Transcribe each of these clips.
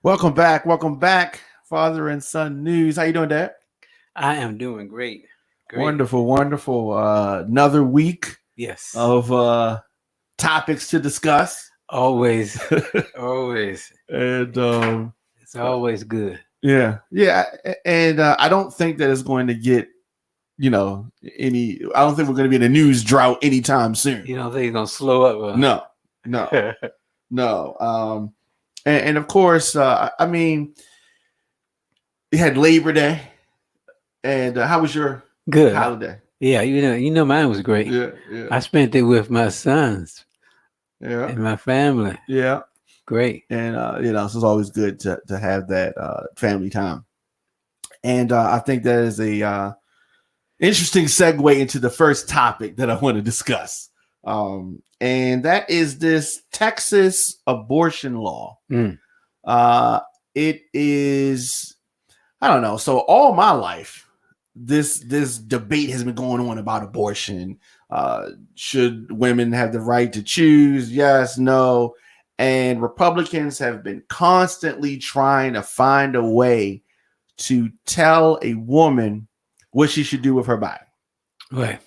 Welcome back, father and son news. How you doing, Dad? I am doing great. Great. Wonderful. Another week Yes. of topics to discuss. Always. Always. And It's always good. yeah, and I don't think that it's going to get, any. I don't think we're going to be in a news drought anytime soon. You don't think it's gonna slow up? No. And of course, I mean, you had Labor Day, and how was your Good holiday? Yeah, mine was great. Yeah. I spent it with my sons Yeah. and my family. Yeah. Great. And so it's always good to have that family time. And I think that is a interesting segue into the first topic that I want to discuss. And that is this Texas abortion law. It is, I don't know. So all my life, this debate has been going on about abortion. Should women have the right to choose? Yes, no. And Republicans have been constantly trying to find a way to tell a woman what she should do with her body. Right.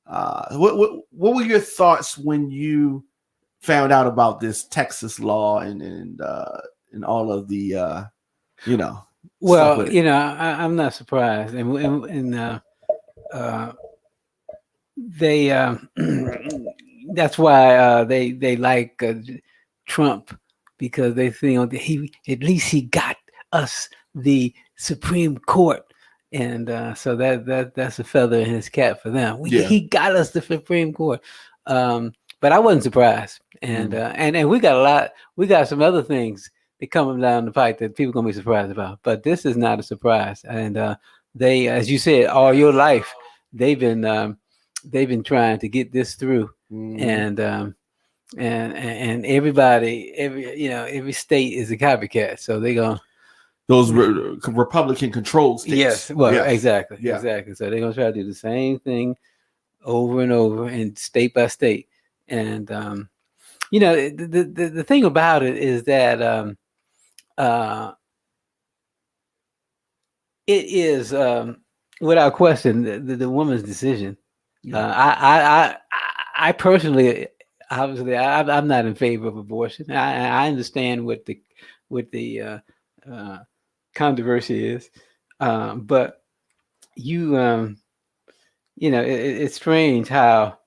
What were your thoughts when you found out about this Texas law and all of the Well, I'm not surprised, and they that's why they like Trump, because they think he at least he got us the Supreme Court. And so that's a feather in his cap for them. He got us the Supreme Court, but I wasn't surprised. And and we got some other things that coming down the pipe that people gonna be surprised about. But this is not a surprise. And they, as you said, all your life they've been trying to get this through. And everybody, every state is a copycat. So they gonna. Those Republican-controlled states. Yes, well, yes. Exactly. So they're gonna try to do the same thing over and over, and state by state. And the thing about it is that it is without question the woman's decision. I personally, obviously, I'm not in favor of abortion. I understand what the controversy is, but it's strange how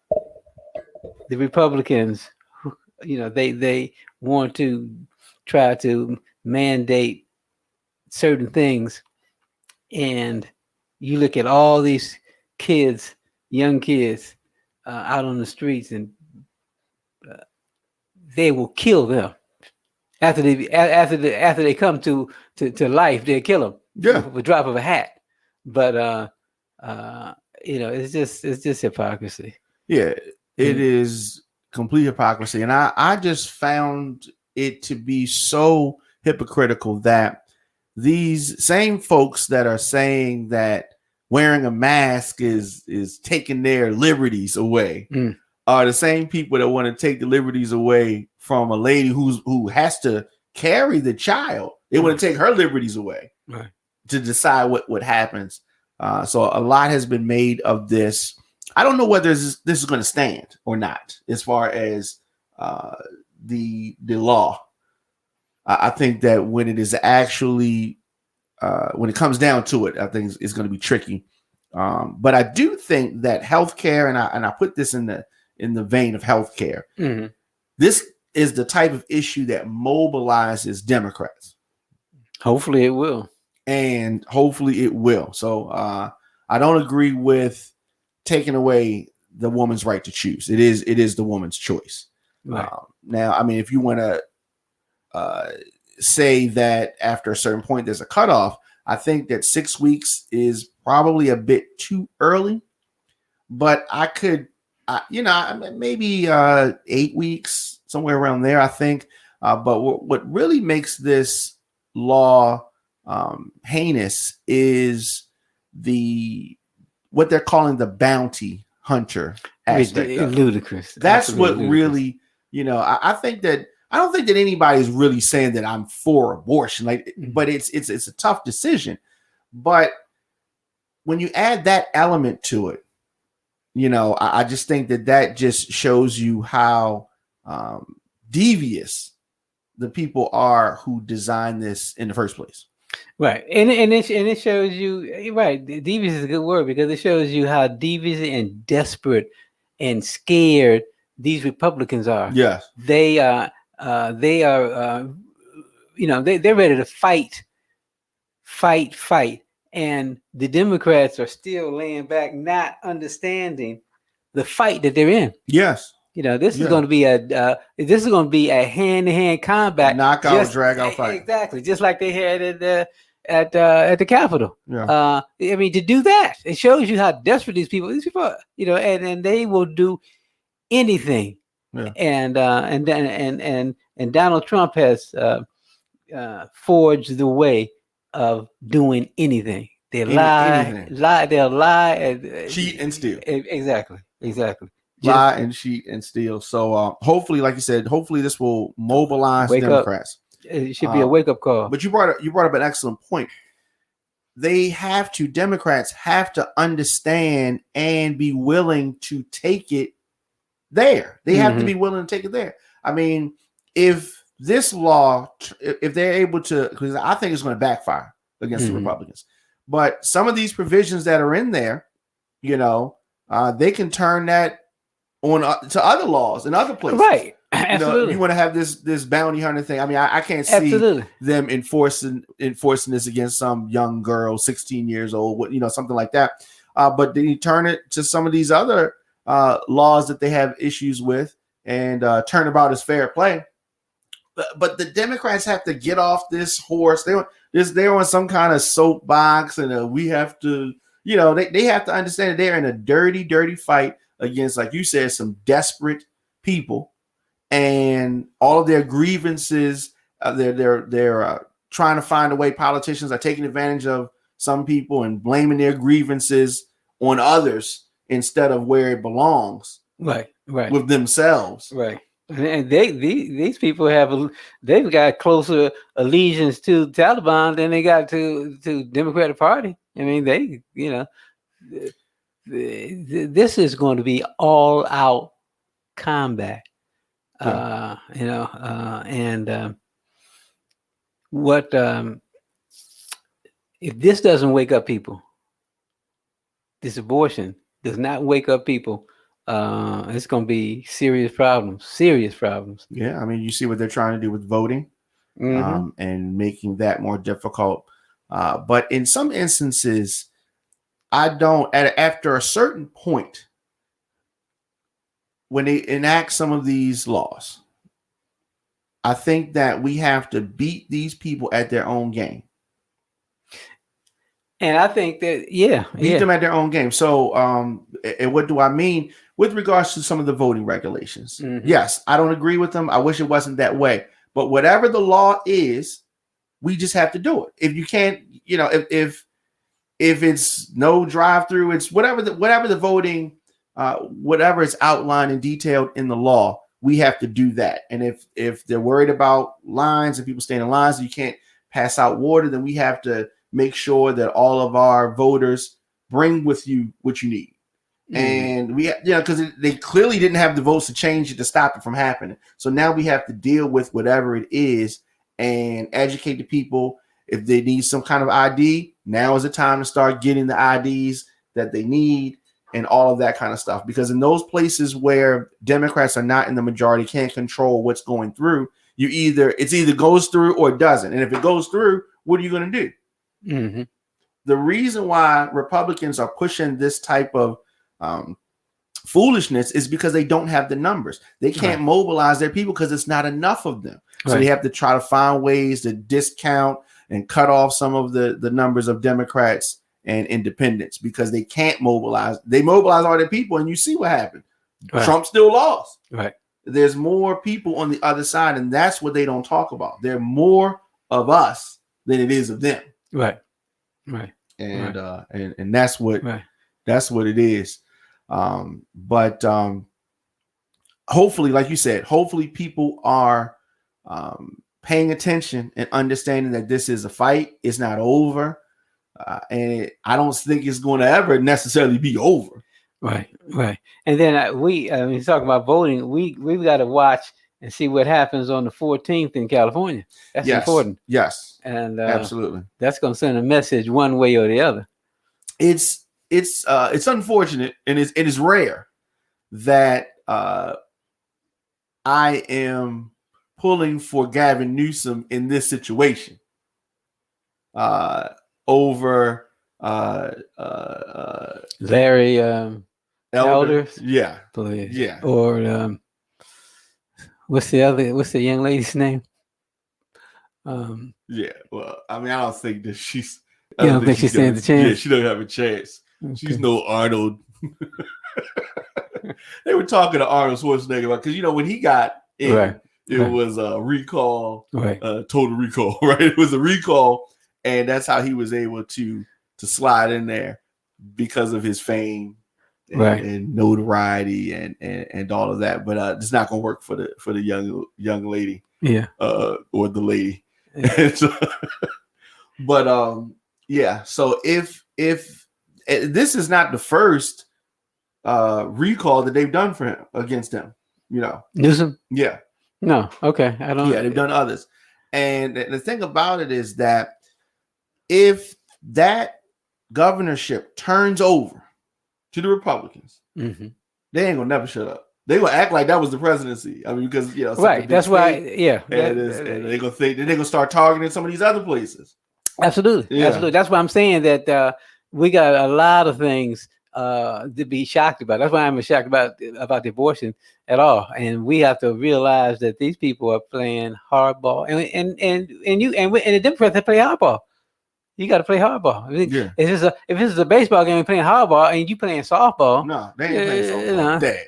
the Republicans, they want to try to mandate certain things, and you look at all these kids, young kids, out on the streets, and they will kill them. After they come to life, they'll kill them. With a drop of a hat. But it's just hypocrisy. Yeah, it is complete hypocrisy, and I just found it to be so hypocritical that these same folks that are saying that wearing a mask is taking their liberties away are the same people that want to take the liberties away from a lady who has to carry the child. They want to take her liberties away to decide what happens. So a lot has been made of this. I don't know whether this is going to stand or not as far as the law. I think that when it is actually when it comes down to it, I think it's going to be tricky. But I do think that healthcare, and I put this in the vein of healthcare. This is the type of issue that mobilizes Democrats. Hopefully it will. So I don't agree with taking away the woman's right to choose. It is the woman's choice. Right. Now, I mean, if you want to say that after a certain point there's a cutoff, I think that 6 weeks is probably a bit too early. But I could, maybe 8 weeks, somewhere around there, I think. But what really makes this law heinous is what they're calling the bounty hunter aspect. Ludicrous. That's what ludicrous. Really, I think that I don't think that anybody's really saying that I'm for abortion. Like, Mhm. but it's a tough decision. But when you add that element to it, I just think that just shows you how devious the people are who designed this in the first place. Right, and it shows you, right. Devious is a good word because it shows you how devious and desperate and scared these Republicans are. Yes. They are they're ready to fight, and the Democrats are still laying back, not understanding the fight that they're in. Yes. This is going to be a hand-to-hand combat, Knockout, drag out fight. Exactly, just like they had at the Capitol. Yeah. I mean, to do that, it shows you how desperate these people are, and they will do anything. Yeah. And Donald Trump has forged the way of doing anything. They lie, they'll lie, cheat and steal. Exactly. Lie and cheat and steal. So hopefully, like you said, hopefully this will mobilize Democrats. It should be a wake up call. But you brought up an excellent point. Democrats have to understand and be willing to take it there. They have to be willing to take it there. I mean, if this law, if they're able to, because I think it's going to backfire against the Republicans. But some of these provisions that are in there, they can turn that on to other laws in other places. Right. Absolutely. You want to have this bounty hunter thing. I mean, I can't see them enforcing this against some young girl, 16 years old, something like that. But then you turn it to some of these other laws that they have issues with and turnabout is fair play. But the Democrats have to get off this horse. They're on some kind of soapbox, and we have to, they have to understand that they're in a dirty, dirty fight against, like you said, some desperate people, and all of their grievances. They're trying to find a way. Politicians are taking advantage of some people and blaming their grievances on others instead of where it belongs. Right. With themselves. Right. And these people they've got closer allegiance to Taliban than they got to Democratic Party. I mean, this is going to be all out combat. Yeah. What if this doesn't wake up people? This abortion does not wake up people. It's going to be serious problems. Yeah, I mean, you see what they're trying to do with voting, and making that more difficult. But in some instances, after a certain point, when they enact some of these laws, I think that we have to beat these people at their own game. And I think that, beat them at their own game. So, and what do I mean with regards to some of the voting regulations? Yes, I don't agree with them. I wish it wasn't that way. But whatever the law is, we just have to do it. If you can't, if it's no drive-through, it's whatever the voting, whatever is outlined and detailed in the law, we have to do that. And if they're worried about lines and people staying in lines, you can't pass out water, then we have to make sure that all of our voters bring with you what you need. And we, because they clearly didn't have the votes to change it, to stop it from happening. So now we have to deal with whatever it is and educate the people. If they need some kind of ID, now is the time to start getting the IDs that they need and all of that kind of stuff. Because in those places where Democrats are not in the majority, can't control what's going through, it's either goes through or it doesn't. And if it goes through, what are you going to do? The reason why Republicans are pushing this type of foolishness is because they don't have the numbers. They can't mobilize their people because it's not enough of them. So they have to try to find ways to discount and cut off some of the numbers of Democrats and independents because they can't mobilize. They mobilize all their people, and you see what happened. Trump still lost. There's more people on the other side, and that's what they don't talk about. There are more of us than it is of them. And that's what it is. But hopefully, like you said, hopefully people are paying attention and understanding that this is a fight. It's not over. And I don't think it's going to ever necessarily be over. Right. And then we talking about voting. We've got to watch and see what happens on the 14th in California. That's important. Yes, and absolutely. That's going to send a message one way or the other. It's unfortunate and it is rare that I am pulling for Gavin Newsom in this situation over Larry Elders. Yeah. Please. Yeah. Or what's the young lady's name? Yeah. Well, I mean, I don't think that she's. You don't think she stands a chance? Yeah, she don't have a chance. Okay. She's no Arnold. They were talking to Arnold Schwarzenegger about, because when he got in, it was a recall, total recall, right? It was a recall, and that's how he was able to slide in there because of his fame and notoriety and all of that. But it's not going to work for the young lady, or the lady. Yeah. But yeah. So if this is not the first recall that they've done for him against him, Newsom. Yeah. No. Okay. I don't. Yeah, they've done others, and the thing about it is that if that governorship turns over to the Republicans, they ain't gonna never shut up. They gonna act like that was the presidency. I mean, because that's why. Yeah, and they're gonna think they're gonna start targeting some of these other places. Absolutely. That's why I'm saying that we got a lot of things to be shocked about. That's why I'm shocked about the abortion at all. And we have to realize that these people are playing hardball, and the Democrats play hardball. You got to play hardball. Yeah. If this is a baseball game, playing hardball, and you playing softball. No, they ain't playing softball. Dad,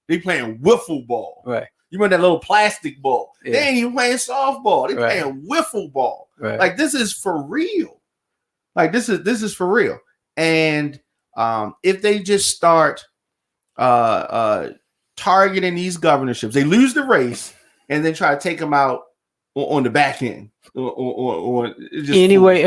they playing wiffle ball. Right. You remember that little plastic ball? Yeah. They ain't even playing softball. They playing wiffle ball. Right. Like, this is for real. Like, this is for real. And if they just start targeting these governorships, they lose the race and then try to take them out on the back end. Or just any way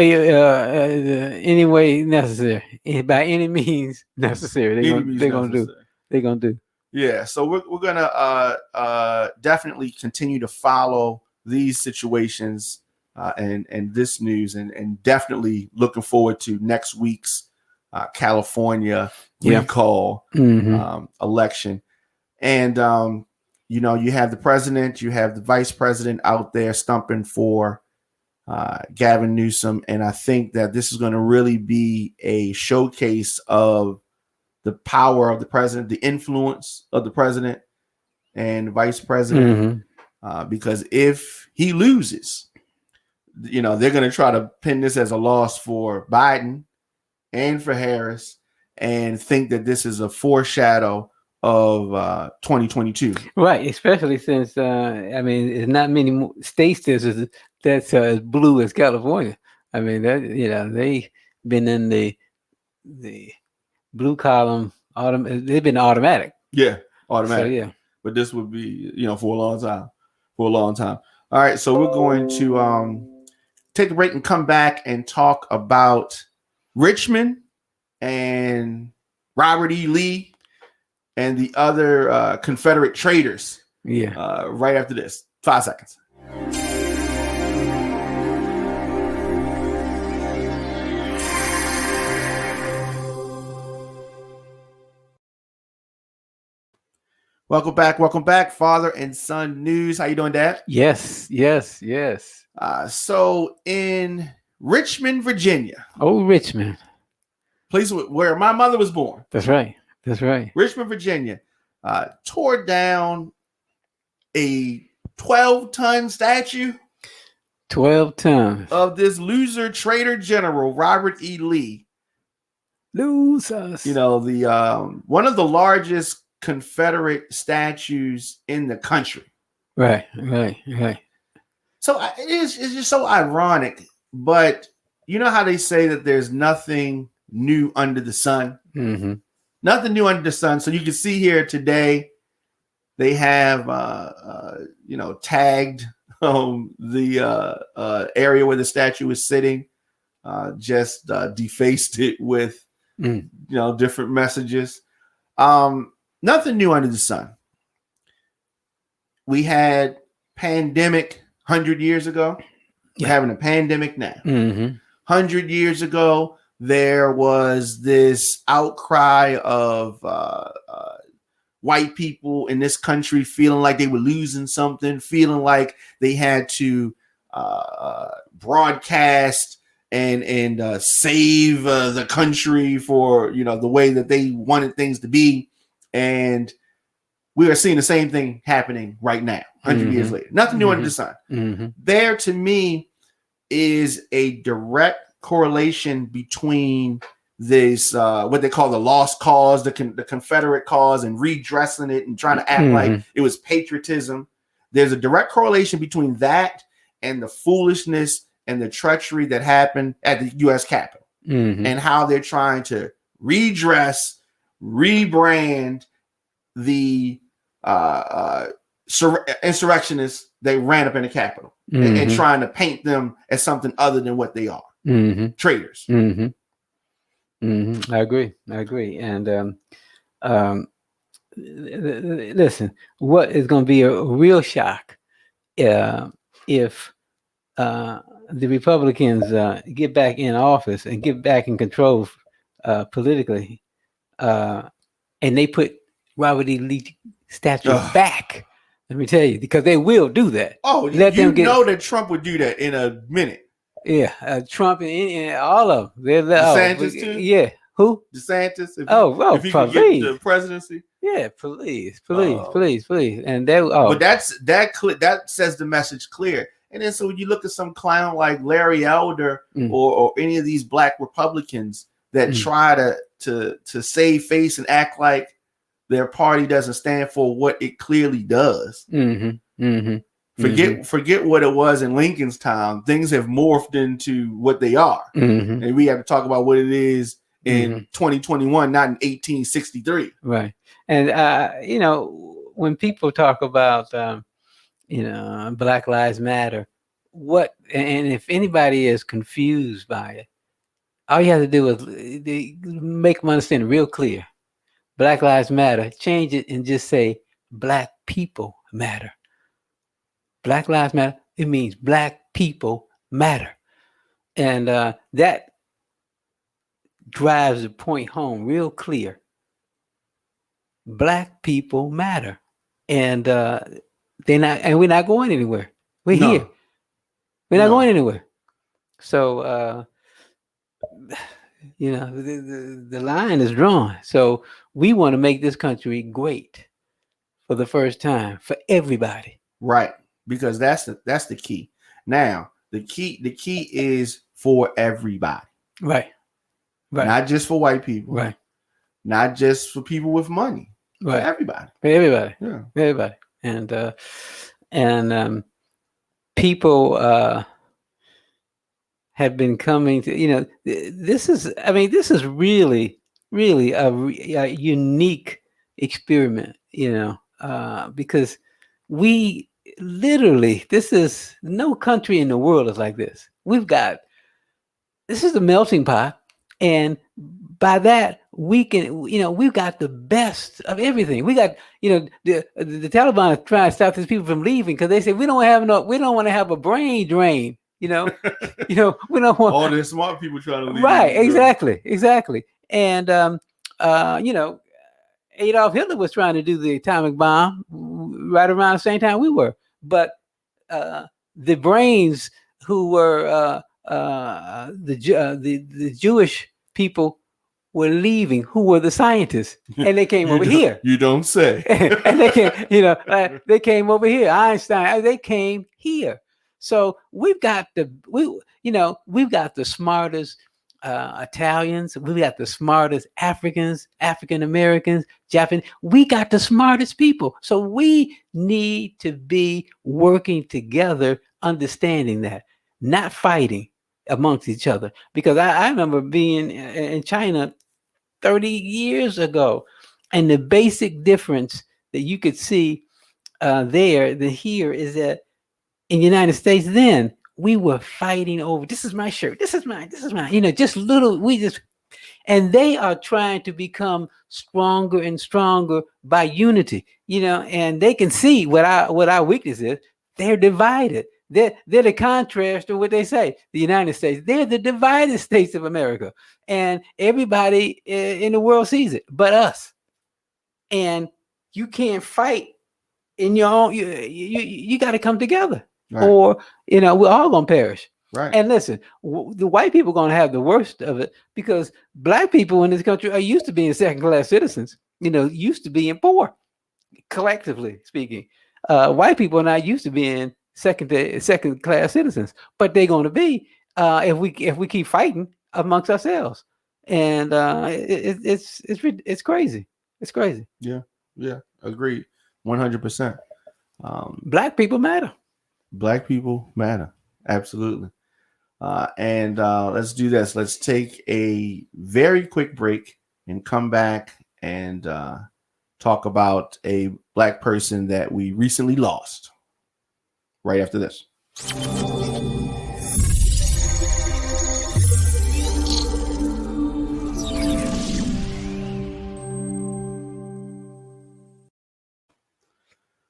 necessary, by any means necessary. They're gonna do. Yeah, so we're gonna definitely continue to follow these situations and this news, and definitely looking forward to next week's California recall election. And you have the president, you have the vice president out there stumping for Gavin Newsom, and I think that this is going to really be a showcase of the power of the president, the influence of the president and the vice president, because if he loses, they're going to try to pin this as a loss for Biden and for Harris, and think that this is a foreshadow of 2022. Right, especially since there's not many states that's as blue as California. I mean, that they've been in the blue column. They've been automatic. Yeah, automatic. So, yeah, but this would be for a long time. All right, so we're going to take a break and come back and talk about Richmond and Robert E. Lee and the other Confederate traitors. Yeah. Right after this. 5 seconds. Welcome back. Father and son news. How you doing, Dad? Yes. So in Richmond, Virginia. Oh, Richmond. Place where my mother was born. That's right. Richmond, Virginia. Tore down a 12-ton statue. 12 tons. Of this loser traitor general, Robert E. Lee. Losers. The one of the largest Confederate statues in the country. Right. So it's just so ironic, but you know how they say that there's nothing new under the sun? Mm-hmm. Nothing new under the sun. So you can see here today, they have, tagged the area where the statue is sitting, just defaced it with different messages. Nothing new under the sun. We had pandemic 100 years ago. We're having a pandemic now. 100 years ago, there was this outcry of white people in this country feeling like they were losing something, feeling like they had to broadcast and save the country for the way that they wanted things to be. And we are seeing the same thing happening right now, 100 years later. Nothing new under the sun. There, to me, is a direct correlation between this, what they call the lost cause, the Confederate cause, and redressing it and trying to act like it was patriotism. There's a direct correlation between that and the foolishness and the treachery that happened at the U.S. Capitol, and how they're trying to redress, rebrand the insurrectionists that ran up in the Capitol, and trying to paint them as something other than what they are, traitors. I agree. And listen, what is going to be a real shock if the Republicans get back in office and get back in control politically, and they put Robert E. Lee statue back. Let me tell you, because they will do that. Oh, you know that Trump would do that in a minute. Yeah, Trump and all of them. DeSantis too? Yeah. Who? DeSantis. If he could get the presidency. Yeah, please. And they. But that says the message clear. And then so when you look at some clown like Larry Elder or any of these black Republicans that try to save face and act like their party doesn't stand for what it clearly does. Forget what it was in Lincoln's time. Things have morphed into what they are, and we have to talk about what it is in 2021, not in 1863. Right. And when people talk about Black Lives Matter, and if anybody is confused by it, all you have to do is make them understand real clear. Black Lives Matter. Change it and just say Black people matter. Black Lives Matter. It means Black people matter, and that drives the point home real clear. Black people matter, and we're not going anywhere. We're here. We're not going anywhere. So the line is drawn. So we want to make this country great for the first time for everybody. Right. Because that's the key. Now, the key is for everybody. Right. Not just for white people. Right. Not just for people with money. Right. For everybody. For everybody. Yeah. For everybody. And people have been coming to, this is really a unique experiment, because we literally, no country in the world is like this. This is a melting pot. And by that, we can, we've got the best of everything. We got, the Taliban are trying to stop these people from leaving because they say we don't want to have a brain drain. We don't want all the smart people trying to leave. Right, exactly. And Adolf Hitler was trying to do the atomic bomb right around the same time we were. But the brains who were the Jewish people were leaving, who were the scientists, and they came over here. You don't say. And they came over here. Einstein, they came here. So we've got the smartest Italians. We got the smartest Africans, African Americans, Japanese. We got the smartest people. So we need to be working together, understanding that, not fighting amongst each other. Because I remember being in China 30 years ago, and the basic difference that you could see there than here is that in the United States then, we were fighting over, this is my shirt, this is mine, just little, and they are trying to become stronger and stronger by unity, and they can see what our weakness is. They're divided. They're the contrast to what they say. The United States, they're the divided states of America, and everybody in the world sees it, but us. And you can't fight in your own. You got to come together, right. Or we're all gonna perish. Right. And listen, the white people are gonna have the worst of it because black people in this country are used to being second-class citizens. Used to being poor, collectively speaking. White people are not used to being second-class citizens, but they're going to be if we keep fighting amongst ourselves. And it's crazy. It's crazy. Yeah, agreed, 100%. Black people matter. Black people matter, absolutely. And let's do this. Let's take a very quick break and come back and talk about a Black person that we recently lost right after this.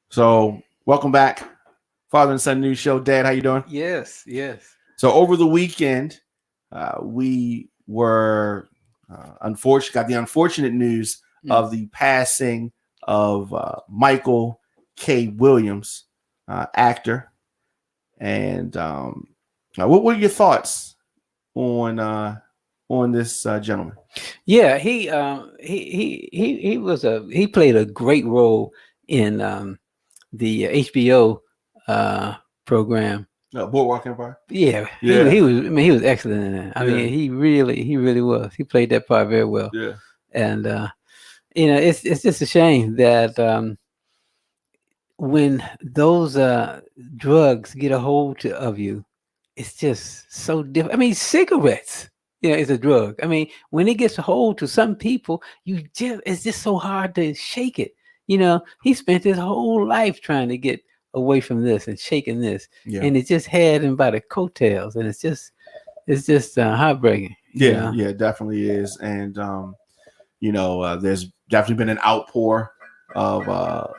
So welcome back, Father and Son News Show. Dad, how you doing? Yes. So over the weekend, we were got the unfortunate news of the passing of Michael K. Williams, actor. And what were your thoughts on this gentleman? Yeah, he played a great role in the HBO program. Boardwalk Empire. Yeah. He was. I mean, he was excellent in that. I mean, he really was. He played that part very well. Yeah. And it's just a shame that when those drugs get a hold of you, it's just so different. I mean, cigarettes, it's a drug. I mean, when it gets a hold to some people, it's just so hard to shake it. He spent his whole life trying to get away from this and shaking this, and it just had him by the coattails, and it's just heartbreaking. Yeah, it definitely is. And there's definitely been an outpour of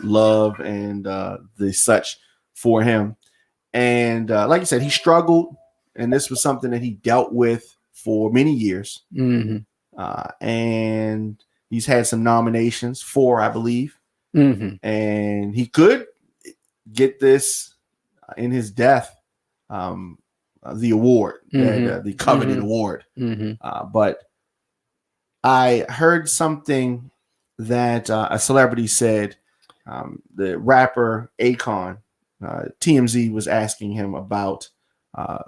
love and the such for him. And like you said, he struggled, and this was something that he dealt with for many years. Mm-hmm. And he's had some nominations, 4, I believe. Mm-hmm. And he could get this in his death, the award, the coveted award. Mm-hmm. But I heard something that a celebrity said. The rapper Akon, TMZ was asking him about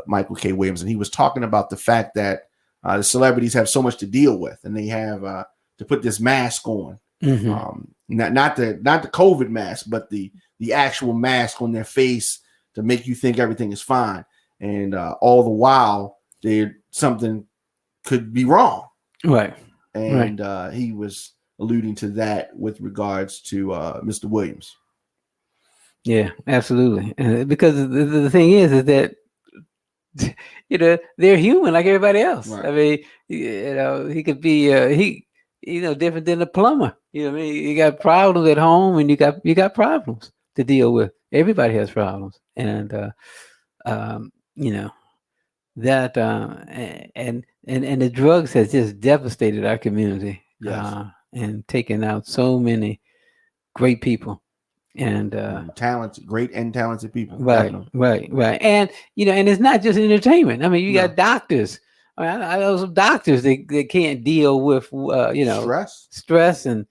Michael K. Williams, and he was talking about the fact that the celebrities have so much to deal with, and they have to put this mask on. Mm-hmm. Not the COVID mask, but the actual mask on their face to make you think everything is fine, and all the while something could be wrong. Right. And he was alluding to that with regards to Mr. Williams. Yeah, absolutely. And because the thing is that they're human like everybody else. Right. I mean, he could be different than a plumber. I mean, you got problems at home, and you got problems to deal with. Everybody has problems, and that and the drugs has just devastated our community. Yes. And taken out so many great people and great and talented people. Right. And and it's not just entertainment. I mean, you got doctors. I know some doctors that can't deal with stress and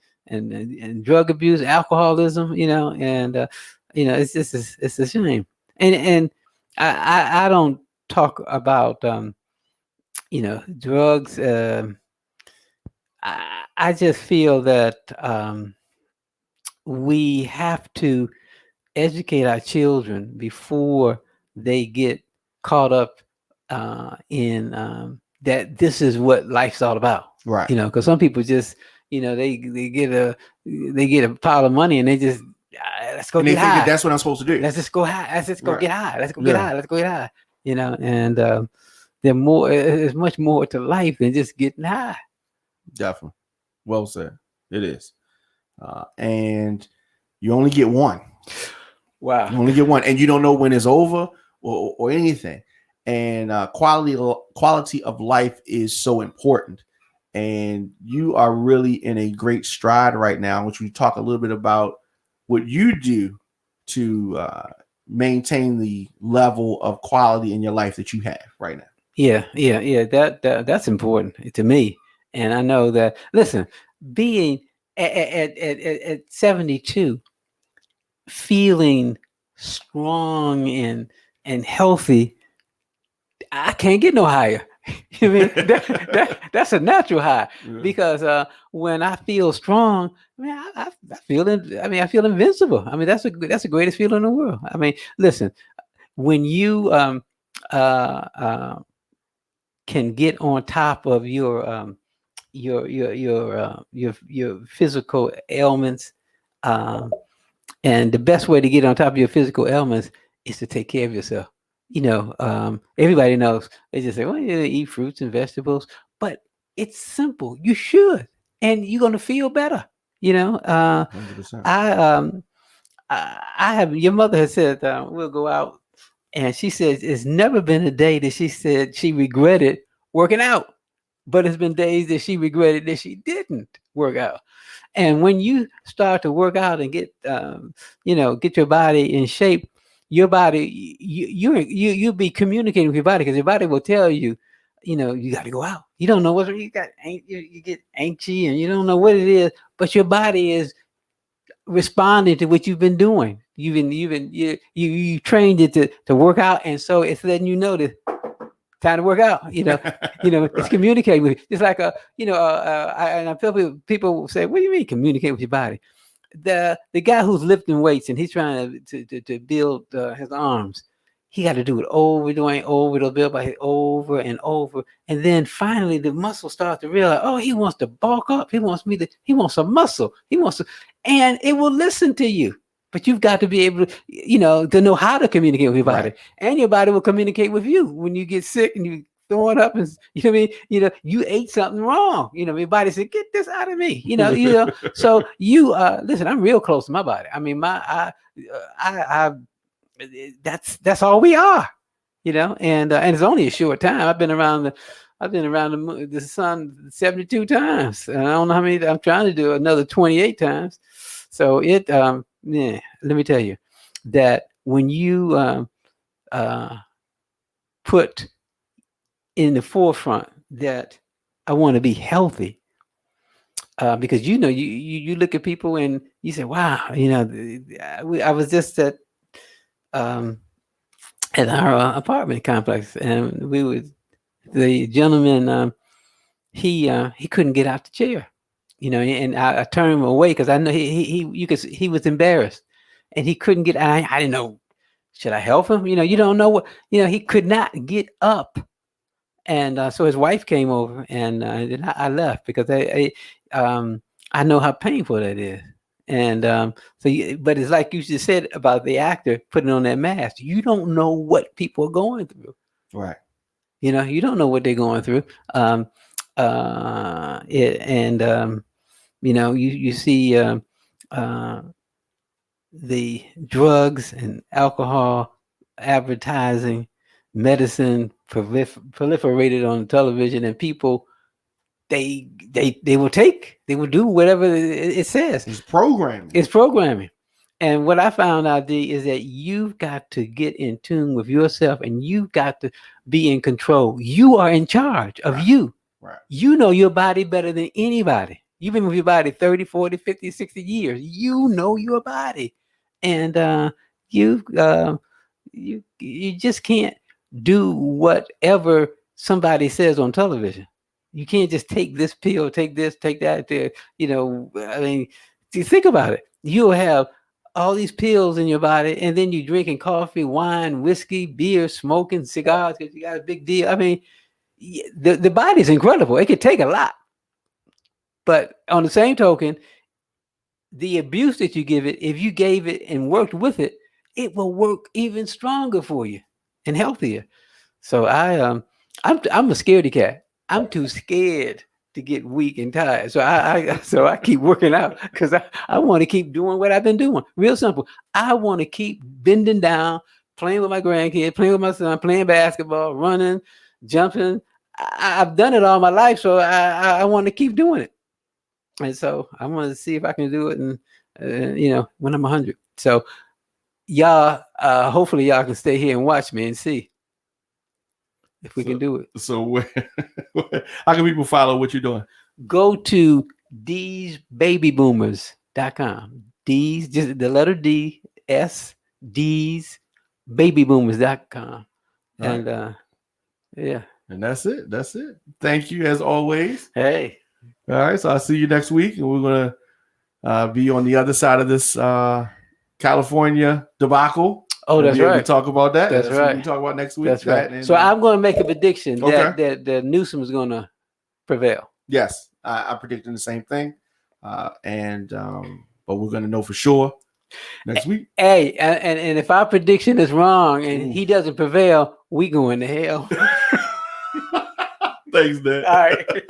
drug abuse, alcoholism. And it's a shame. And I don't talk about drugs. I just feel that we have to educate our children before they get caught up in that this is what life's all about. Right. Because some people just they get a pile of money and they just let's go And they get think that high. that's what I'm supposed to do. Let's just go high. Let's just go Right. get high. Let's go get Yeah. high. Let's go get high. You know, and there's much more to life than just getting high. Definitely. Well said. It is. And you only get one. Wow. You only get one, and you don't know when it's over or anything. And quality of life is so important. And you are really in a great stride right now, which we talk a little bit about what you do to maintain the level of quality in your life that you have right now. Yeah. That's important to me, and I know that. Listen, being at 72, feeling strong and healthy, I can't get no higher. I mean, that's a natural high, Yeah. because when I feel strong, man, I feel I feel invincible. I mean, that's the greatest feeling in the world. I mean, listen, when you uh, uh, can get on top of your physical ailments, um, and the best way to get on top of your physical ailments is to take care of yourself. Everybody knows. They just say, well, you eat fruits and vegetables, but it's simple. You should, and you're gonna feel better. 100%. I have. Your mother has said we'll go out, and she says it's never been a day that she said she regretted working out, but it's been days that she regretted that she didn't work out. And when you start to work out and get your body in shape, your body, you'll be communicating with your body, because your body will tell you, you got to go out. You don't know what you get anxious and you don't know what it is, but your body is responding to what you've been doing. You trained it to work out, and so it's letting you know that time to work out. It's Right. communicating with you. It's like and I feel people say, "What do you mean communicate with your body?" The guy who's lifting weights and he's trying to build his arms, he got to do it over, doing over, to build by over and over, and then finally the muscle starts to realize, oh, he wants to bulk up. He wants some muscle. And it will listen to you. But you've got to be able to know how to communicate with your body, Right. and your body will communicate with you when you get sick and you throwing up, and you know what I mean. You ate something wrong. Your body said, "Get this out of me." So you listen. I'm real close to my body. I mean, I that's all we are. And it's only a short time. I've been around the sun 72 times, and I don't know how many. I'm trying to do another 28 times. So let me tell you that when you put in the forefront that I want to be healthy, because you look at people and you say, wow, I was just at our apartment complex, and the gentleman, he couldn't get out the chair, and I turned him away because I know he was embarrassed, and he couldn't get. I didn't know. Should I help him? You don't know what. He could not get up, and so his wife came over, and then I left because I know how painful that is. And but it's like you just said about the actor putting on that mask. You don't know what people are going through. Right. You don't know what they're going through. You see the drugs and alcohol advertising, medicine proliferated on television, and people they will do whatever it says. It's programming. It's programming. And what I found out, D, is that you've got to get in tune with yourself, and you've got to be in control. You are in charge of you. Right. You know your body better than anybody. You've been with your body 30, 40, 50, 60 years. You know your body. And you just can't do whatever somebody says on television. You can't just take this pill, take this, take that. I mean, think about it. You'll have all these pills in your body, and then you're drinking coffee, wine, whiskey, beer, smoking cigars because you got a big deal. I mean, the body's incredible. It could take a lot. But on the same token, the abuse that you give it, if you gave it and worked with it, it will work even stronger for you and healthier. So I'm a scaredy cat. I'm too scared to get weak and tired. So I keep working out because I want to keep doing what I've been doing. Real simple. I want to keep bending down, playing with my grandkids, playing with my son, playing basketball, running, jumping. I've done it all my life, so I want to keep doing it. And so I want to see if I can do it, and when I'm 100. So y'all, hopefully y'all can stay here and watch me and see if we can do it. So how can people follow what you're doing? Go to DeesBabyBoomers.com. D's, just the letter D, S, DeesBabyBoomers.com. And yeah. And that's it. That's it. Thank you as always. Hey. All right. So I'll see you next week. And we're going to be on the other side of this California debacle. Oh, that's right. We talk about that. That's right. What we can talk about next week. That's right. And, so I'm going to make a prediction that Newsom is going to prevail. Yes, I'm predicting the same thing. But we're going to know for sure next week. Hey, and if our prediction is wrong and he doesn't prevail, we going to hell. Thanks, Dad. All right.